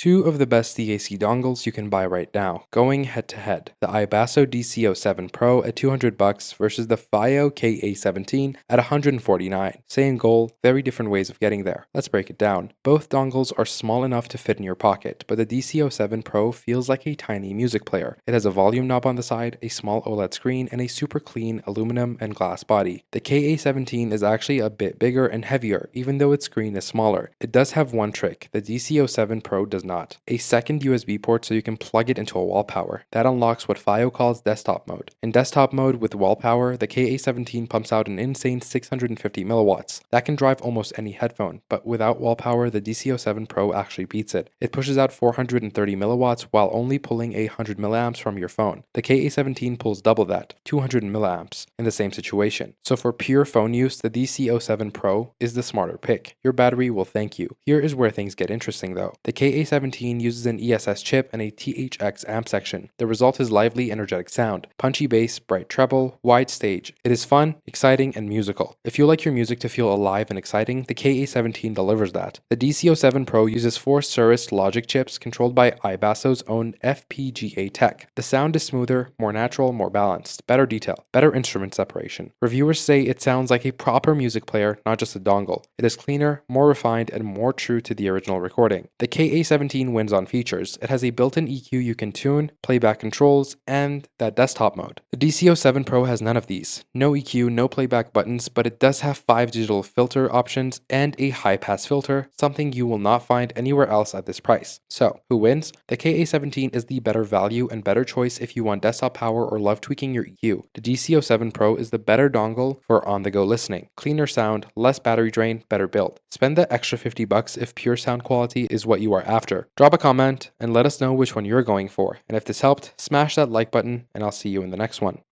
Two of the best DAC dongles you can buy right now, going head to head. The iBasso DC07 Pro at $200 versus the FiiO KA17 at $149. Same goal, very different ways of getting there. Let's break it down. Both dongles are small enough to fit in your pocket, but the DC07 Pro feels like a tiny music player. It has a volume knob on the side, a small OLED screen, and a super clean aluminum and glass body. The KA17 is actually a bit bigger and heavier, even though its screen is smaller. It does have one trick, the DC07 Pro does not. A second USB port so you can plug it into a wall power. That unlocks what FiiO calls desktop mode. In desktop mode with wall power, the KA17 pumps out an insane 650 milliwatts. That can drive almost any headphone, but without wall power, the DC07 Pro actually beats it. It pushes out 430 milliwatts while only pulling 100 milliamps from your phone. The KA17 pulls double that, 200 milliamps, in the same situation. So for pure phone use, the DC07 Pro is the smarter pick. Your battery will thank you. Here is where things get interesting though. The KA17 uses an ESS chip and a THX amp section. The result is lively, energetic sound, punchy bass, bright treble, wide stage. It is fun, exciting, and musical. If you like your music to feel alive and exciting, the KA17 delivers that. The DC07 Pro uses 4 Cirrus logic chips controlled by iBasso's own FPGA tech. The sound is smoother, more natural, more balanced, better detail, better instrument separation. Reviewers say it sounds like a proper music player, not just a dongle. It is cleaner, more refined, and more true to the original recording. The KA17 wins on features. It has a built-in EQ you can tune, playback controls, and that desktop mode. The DC07 Pro has none of these. No EQ, no playback buttons, but it does have 5 digital filter options and a high-pass filter, something you will not find anywhere else at this price. So, who wins? The KA17 is the better value and better choice if you want desktop power or love tweaking your EQ. The DC07 Pro is the better dongle for on-the-go listening. Cleaner sound, less battery drain, better build. Spend the extra $50 if pure sound quality is what you are after. Drop a comment and let us know which one you're going for. And if this helped, smash that like button and I'll see you in the next one.